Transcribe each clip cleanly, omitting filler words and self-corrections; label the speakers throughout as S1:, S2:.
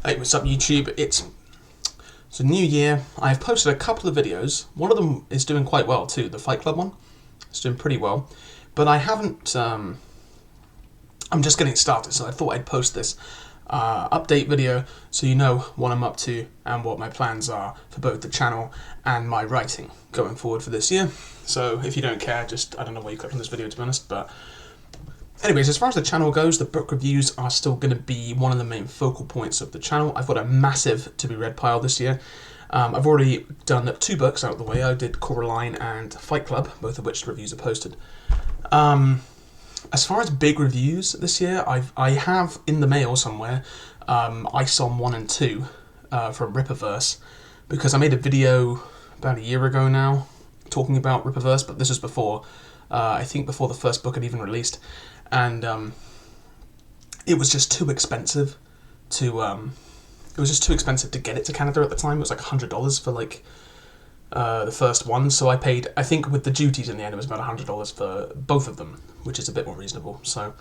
S1: Hey, what's up YouTube? It's a new year. I've posted a couple of videos. One of them is doing quite well too, the Fight Club one. It's doing pretty well. But I haven't, I'm just getting started, so I thought I'd post this update video so you know what I'm up to and what my plans are for both the channel and my writing going forward for this year. So if you don't care, I don't know why you clicked on this video, to be honest, but anyways, as far as the channel goes, the book reviews are still going to be one of the main focal points of the channel. I've got a massive to-be-read pile this year. I've already done 2 books out of the way. I did Coraline and Fight Club, both of which the reviews are posted. As far as big reviews this year, I have in the mail somewhere ISOM 1 and 2 from Rippaverse, because I made a video about a year ago now talking about Rippaverse, but this was before, I think before the first book had even released. And it was just too expensive to get it to Canada at the time. It was like $100 for like the first one, so I paid, I think with the duties in the end, it was about $100 for both of them, which is a bit more reasonable. So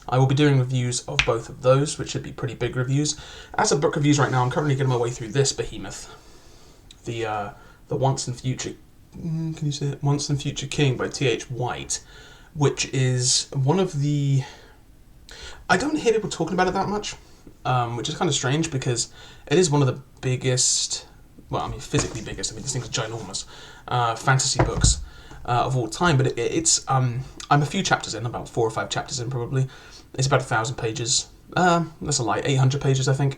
S1: I will be doing reviews of both of those, which should be pretty big reviews. As of book reviews right now, I'm currently getting my way through this behemoth, the Once and Future, can you say it? Once and Future King by T.H. White, which is one of the... I don't hear people talking about it that much, which is kind of strange because it is one of the biggest, well, I mean, physically biggest, I mean, this thing's ginormous, fantasy books of all time, but it's, I'm a few chapters in, about 4 or 5 chapters in probably. It's about 1,000 pages, that's a lie, 800 pages I think,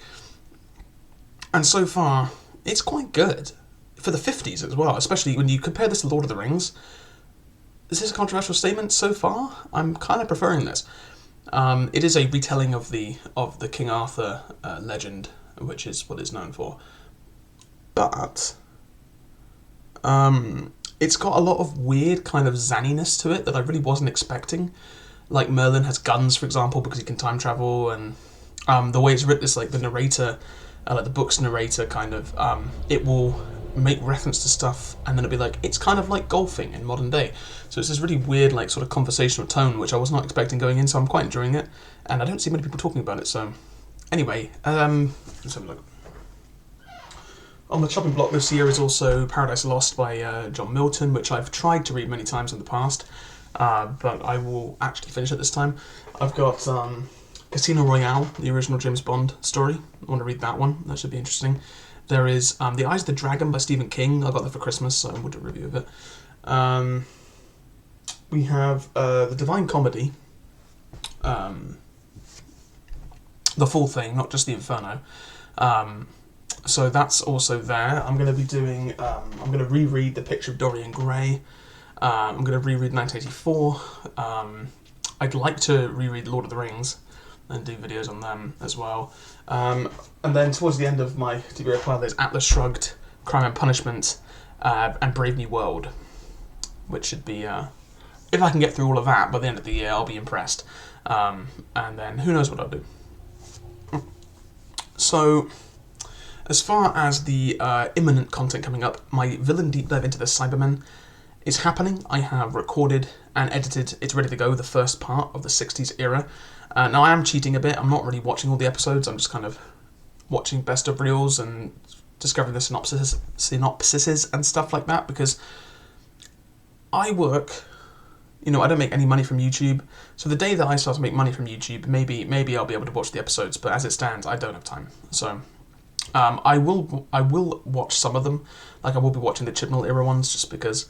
S1: and so far, it's quite good, for the 50s as well, especially when you compare this to Lord of the Rings. Is this a controversial statement so far? I'm kind of preferring this. It is a retelling of the King Arthur legend, which is what it's known for. But it's got a lot of weird kind of zaniness to it that I really wasn't expecting. Like Merlin has guns, for example, because he can time travel, and the way it's written is like the narrator, like the book's narrator, kind of it will make reference to stuff and then it'll be like, it's kind of like golfing in modern day. So it's this really weird, like, sort of conversational tone, which I was not expecting going in, so I'm quite enjoying it, and I don't see many people talking about it. So anyway, let's have a look. On the chopping block this year is also Paradise Lost by John Milton, which I've tried to read many times in the past, but I will actually finish it this time. I've got Casino Royale, the original James Bond story. I want to read that one. That should be interesting. There is The Eyes of the Dragon by Stephen King. I got that for Christmas, so I will do a review of it. We have The Divine Comedy. The full thing, not just the Inferno. So that's also there. I'm going to be doing... I'm going to reread The Picture of Dorian Gray. I'm going to reread 1984. I'd like to reread Lord of the Rings and do videos on them as well. And then towards the end of my to-be-read pile, there's Atlas Shrugged, Crime and Punishment, and Brave New World, which should be, if I can get through all of that by the end of the year, I'll be impressed. And then who knows what I'll do. So, as far as the imminent content coming up, my villain deep dive into the Cybermen is happening. I have recorded and edited, it's ready to go, the first part of the 60s era. Now I am cheating a bit, I'm not really watching all the episodes, I'm just kind of watching best of reels and discovering the synopsises and stuff like that, because I work, you know, I don't make any money from YouTube, so the day that I start to make money from YouTube, maybe I'll be able to watch the episodes, but as it stands, I don't have time. So I will watch some of them, like I will be watching the Chibnall era ones, just because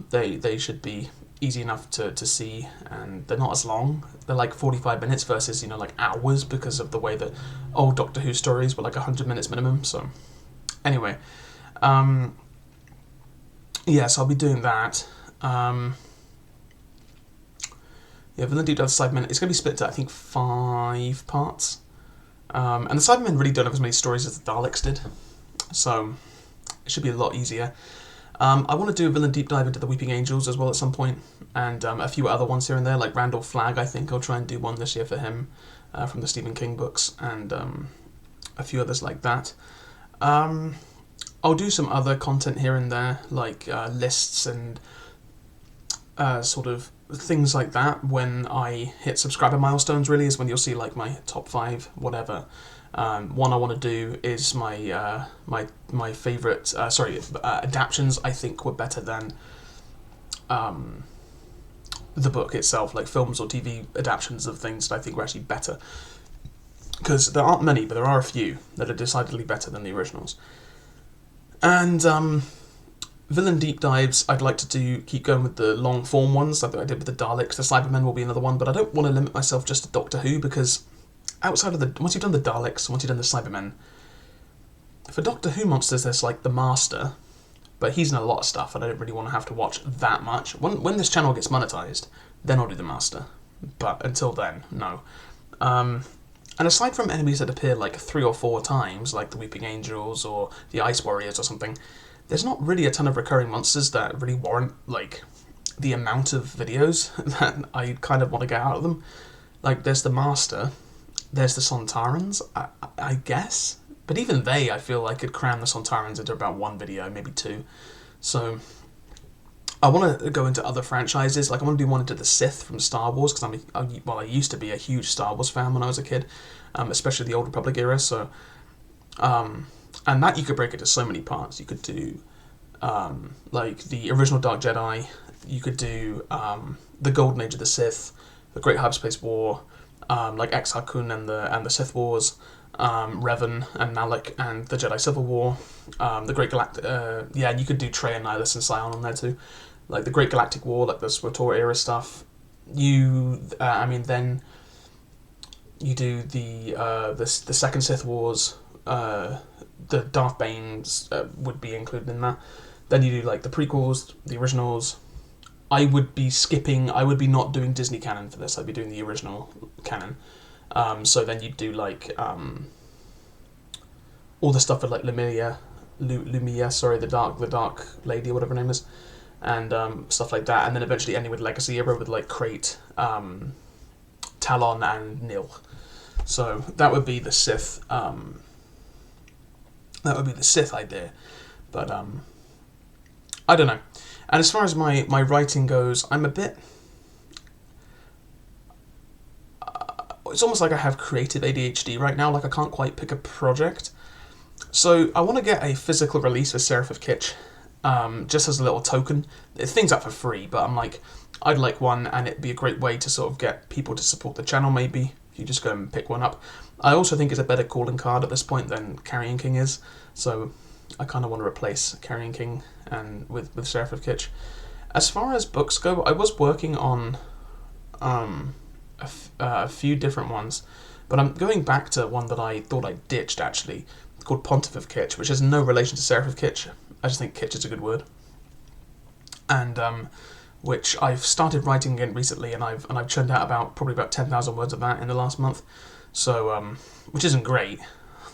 S1: they should be easy enough to see, and they're not as long. They're like 45 minutes versus, you know, like hours, because of the way that old Doctor Who stories were like 100 minutes minimum. So anyway, yes, I'll be doing that. Yeah, Villain Deep Dive Cybermen, it's going to be split into, I think, 5 parts. And the Cybermen really don't have as many stories as the Daleks did, so it should be a lot easier. I want to do a villain deep dive into the Weeping Angels as well at some point, and a few other ones here and there, like Randall Flagg. I think I'll try and do one this year for him, from the Stephen King books, and a few others like that. I'll do some other content here and there, like lists and sort of things like that when I hit subscriber milestones, really, is when you'll see like my top 5, whatever, One I want to do is my favourite adaptions. I think were better than the book itself, like films or TV adaptions of things that I think were actually better. Because there aren't many, but there are a few that are decidedly better than the originals. And villain deep dives, I'd like to keep going with the long form ones, like I did with the Daleks. The Cybermen will be another one, but I don't want to limit myself just to Doctor Who, because outside of once you've done the Daleks, once you've done the Cybermen, for Doctor Who monsters, there's like the Master, but he's in a lot of stuff, and I don't really want to have to watch that much. When this channel gets monetized, then I'll do the Master. But until then, no. And aside from enemies that appear like 3 or 4 times, like the Weeping Angels or the Ice Warriors or something, there's not really a ton of recurring monsters that really warrant like the amount of videos that I kind of want to get out of them. Like, there's the Master, there's the Sontarans, I guess. But even they, I feel like, could cram the Sontarans into about 1 video, maybe 2. So I want to go into other franchises. Like, I want to do one into the Sith from Star Wars, because I used to be a huge Star Wars fan when I was a kid, especially the Old Republic era. So, and that you could break into so many parts. You could do like the original Dark Jedi. You could do the Golden Age of the Sith, the Great Hyperspace War, like Exar Kun and the Sith Wars, Revan and Malak and the Jedi Civil War, the Great Galactic. Yeah, you could do Trey and Nihilus and Scion on there too, like the Great Galactic War, like the SWTOR era stuff. Then you do the second Sith Wars. The Darth Banes would be included in that. Then you do like the prequels, the originals. I would be not doing Disney canon for this. I'd be doing the original canon. So then you'd do like all the stuff with like Lumia, the Dark Lady or whatever her name is, and stuff like that. And then eventually ending with Legacy era with like Crate, Talon, and Nil. So that would be the Sith. That would be the Sith idea, but I don't know. And as far as my writing goes, I'm a bit. It's almost like I have creative ADHD right now. Like, I can't quite pick a project. So I want to get a physical release for Seraph of Kitsch, just as a little token. Things up for free, but I'm like, I'd like one, and it'd be a great way to sort of get people to support the channel. Maybe if you just go and pick one up. I also think it's a better calling card at this point than Carrion King is. So I kind of want to replace Carrion King and with Seraph of Kitsch. As far as books go, I was working on a few different ones, but I'm going back to one that I thought I ditched, actually, called Pontiff of Kitsch, which has no relation to Seraph of Kitsch. I just think Kitsch is a good word, and which I've started writing again recently, and I've churned out probably about 10,000 words of that in the last month. So which isn't great.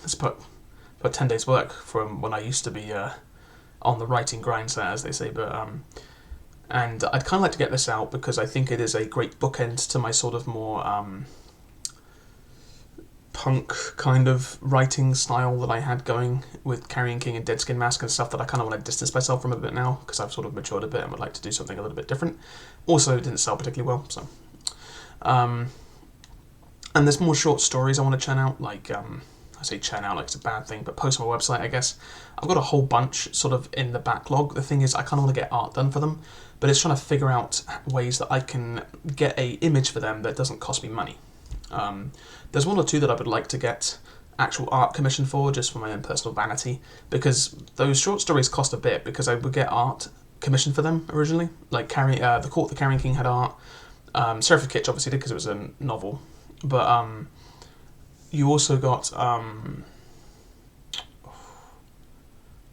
S1: It's put 10 days work from when I used to be on the writing grind set, as they say, but and I'd kind of like to get this out because I think it is a great bookend to my sort of more punk kind of writing style that I had going with Carrion King and Dead Skin Mask and stuff that I kind of want to distance myself from a bit now because I've sort of matured a bit and would like to do something a little bit different. Also, it didn't sell particularly well, so. And there's more short stories I want to churn out, like, I say churn out like it's a bad thing, but post on my website, I guess. I've got a whole bunch sort of in the backlog. The thing is, I kind of want to get art done for them, but it's trying to figure out ways that I can get a image for them that doesn't cost me money. There's 1 or 2 that I would like to get actual art commissioned for, just for my own personal vanity, because those short stories cost a bit, because I would get art commissioned for them originally. Like The Court the Carrion King had art. Seraph of Kitsch obviously did, because it was a novel. But you also got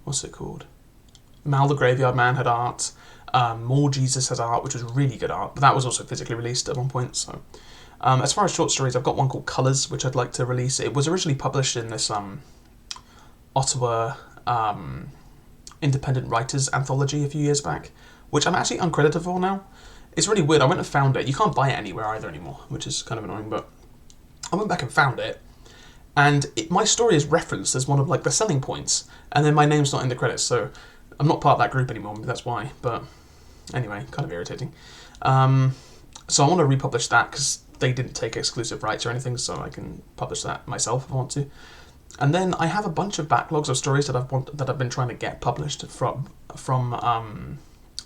S1: what's it called? Mal the Graveyard Man had art. More Jesus has art, which was really good art, but that was also physically released at one point. So, as far as short stories, I've got one called Colours, which I'd like to release. It was originally published in this Ottawa independent writers anthology a few years back, which I'm actually uncredited for now. It's really weird. I went and found it. You can't buy it anywhere either anymore, which is kind of annoying, but I went back and found it, and my story is referenced as one of like the selling points, and then my name's not in the credits, so I'm not part of that group anymore. Maybe that's why. But anyway, kind of irritating. So I want to republish that because they didn't take exclusive rights or anything, so I can publish that myself if I want to. And then I have a bunch of backlogs of stories that I've been trying to get published from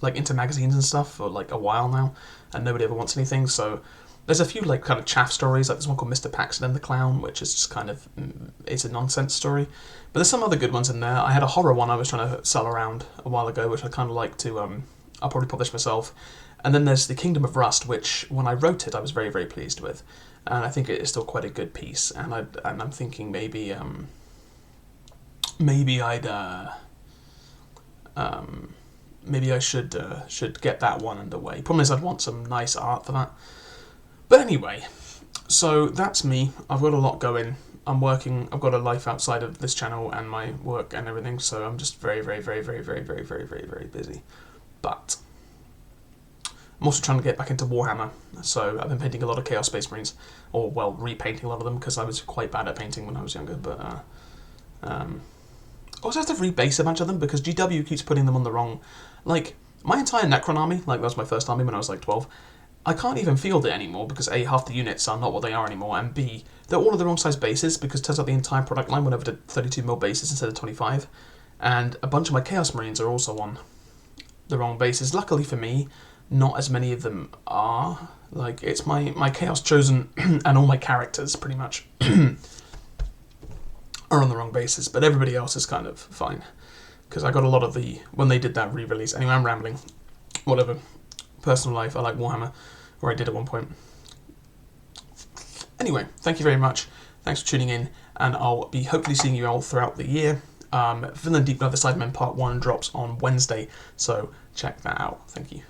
S1: like into magazines and stuff for like a while now, and nobody ever wants anything. So there's a few like kind of chaff stories, like this one called Mr. Paxton and the Clown, which is just kind of it's a nonsense story. But there's some other good ones in there. I had a horror one I was trying to sell around a while ago, which I kind of like to I'll probably publish myself. And then there's The Kingdom of Rust, which when I wrote it I was very, very pleased with, and I think it is still quite a good piece. And I'm thinking maybe I should get that one underway. Problem is I'd want some nice art for that. But anyway, so that's me. I've got a lot going. I'm working. I've got a life outside of this channel and my work and everything. So I'm just very, very, very, very, very, very, very, very, very busy. But I'm also trying to get back into Warhammer. So I've been painting a lot of Chaos Space Marines, or well, repainting a lot of them because I was quite bad at painting when I was younger. But I also have to rebase a bunch of them because GW keeps putting them on the wrong. Like my entire Necron army, like that was my first army when I was like 12. I can't even field it anymore because A, half the units are not what they are anymore, and B, they're all of the wrong size bases because it turns out the entire product line went over to 32mm bases instead of 25, and a bunch of my Chaos Marines are also on the wrong bases. Luckily for me, not as many of them are. Like, it's my Chaos Chosen and all my characters, pretty much, are on the wrong bases, but everybody else is kind of fine. Because I got a lot of the... when they did that re-release... Anyway, I'm rambling. Whatever. Personal life, I like Warhammer. Or I did at one point. Anyway, thank you very much. Thanks for tuning in, and I'll be hopefully seeing you all throughout the year. Villain Deep Dive the Sidemen Part 1 drops on Wednesday, so check that out. Thank you.